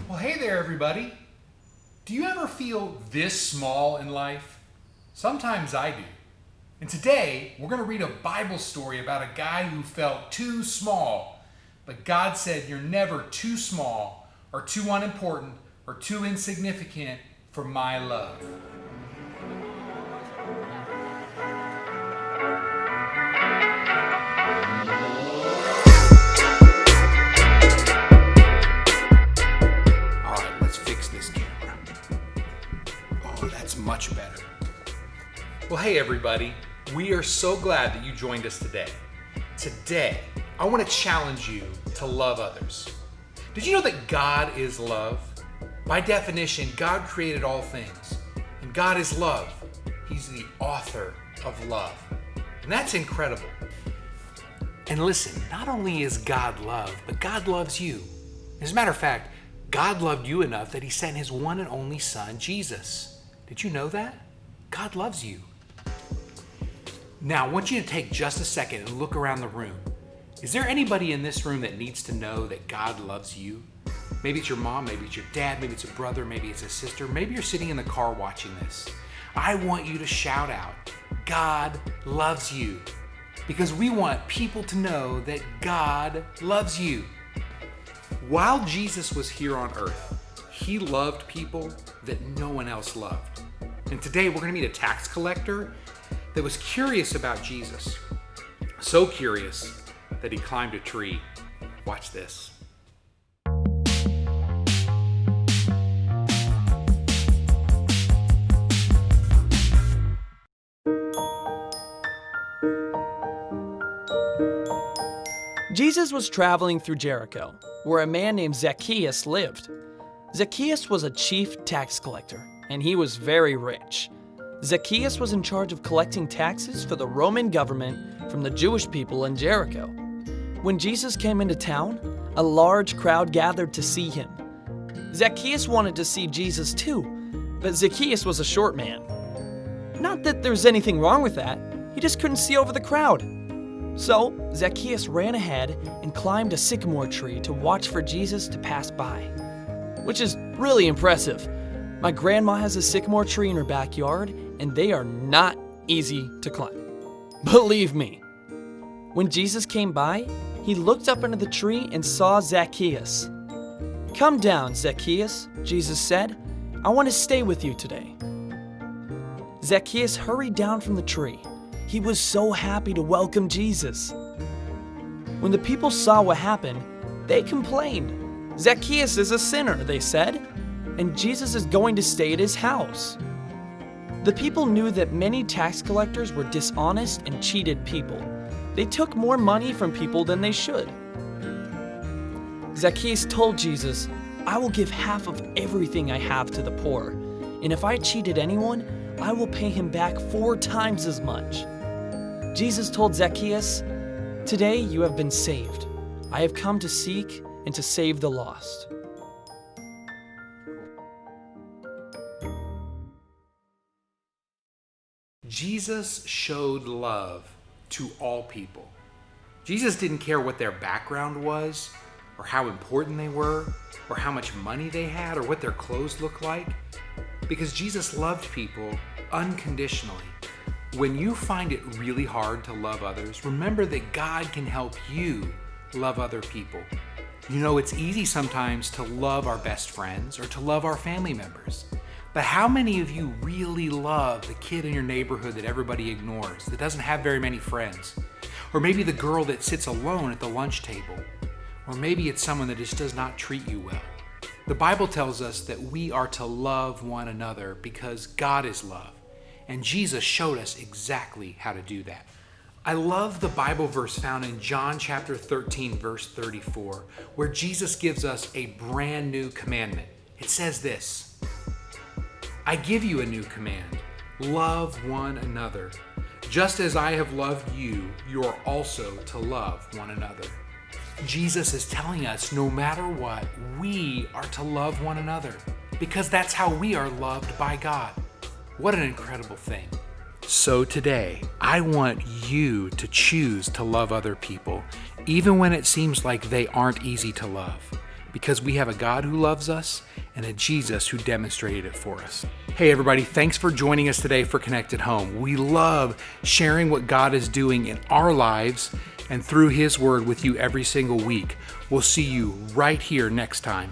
Well, hey there, everybody. Do you ever feel this small in life? Sometimes I do. And today, we're going to read a Bible story about a guy who felt too small. But God said, you're never too small or too unimportant or too insignificant for my love. Much better. Well, hey everybody. We are so glad that you joined us today. Today, I want to challenge you to love others. Did you know that God is love? By definition, God created all things, and God is love. He's the author of love, and that's incredible. And listen, not only is God love, but God loves you. As a matter of fact, God loved you enough that He sent His one and only Son, Jesus. Did you know that? God loves you. Now, I want you to take just a second and look around the room. Is there anybody in this room that needs to know that God loves you? Maybe it's your mom, maybe it's your dad, maybe it's a brother, maybe it's a sister, maybe you're sitting in the car watching this. I want you to shout out, God loves you. Because we want people to know that God loves you. While Jesus was here on earth, He loved people that no one else loved. And today we're going to meet a tax collector that was curious about Jesus. So curious that he climbed a tree. Watch this. Jesus was traveling through Jericho, where a man named Zacchaeus lived. Zacchaeus was a chief tax collector, and he was very rich. Zacchaeus was in charge of collecting taxes for the Roman government from the Jewish people in Jericho. When Jesus came into town, a large crowd gathered to see him. Zacchaeus wanted to see Jesus too, but Zacchaeus was a short man. Not that there's anything wrong with that, he just couldn't see over the crowd. So, Zacchaeus ran ahead and climbed a sycamore tree to watch for Jesus to pass by, which is really impressive. My grandma has a sycamore tree in her backyard, and they are not easy to climb. Believe me. When Jesus came by, he looked up into the tree and saw Zacchaeus. "Come down, Zacchaeus," Jesus said. "I want to stay with you today." Zacchaeus hurried down from the tree. He was so happy to welcome Jesus. When the people saw what happened, they complained. "Zacchaeus is a sinner," they said, "and Jesus is going to stay at his house." The people knew that many tax collectors were dishonest and cheated people. They took more money from people than they should. Zacchaeus told Jesus, "I will give half of everything I have to the poor, and if I cheated anyone, I will pay him back 4 times as much." Jesus told Zacchaeus, "Today you have been saved. I have come to seek and to save the lost." Jesus showed love to all people. Jesus didn't care what their background was, or how important they were, or how much money they had, or what their clothes looked like, because Jesus loved people unconditionally. When you find it really hard to love others, remember that God can help you love other people. You know, it's easy sometimes to love our best friends or to love our family members. But how many of you really love the kid in your neighborhood that everybody ignores, that doesn't have very many friends? Or maybe the girl that sits alone at the lunch table. Or maybe it's someone that just does not treat you well. The Bible tells us that we are to love one another because God is love. And Jesus showed us exactly how to do that. I love the Bible verse found in John chapter 13, verse 34, where Jesus gives us a brand new commandment. It says this, "I give you a new command, love one another. Just as I have loved you, you are also to love one another." Jesus is telling us no matter what, we are to love one another because that's how we are loved by God. What an incredible thing. So today, I want you to choose to love other people, even when it seems like they aren't easy to love, because we have a God who loves us and a Jesus who demonstrated it for us. Hey everybody, thanks for joining us today for Connected Home. We love sharing what God is doing in our lives and through His Word with you every single week. We'll see you right here next time.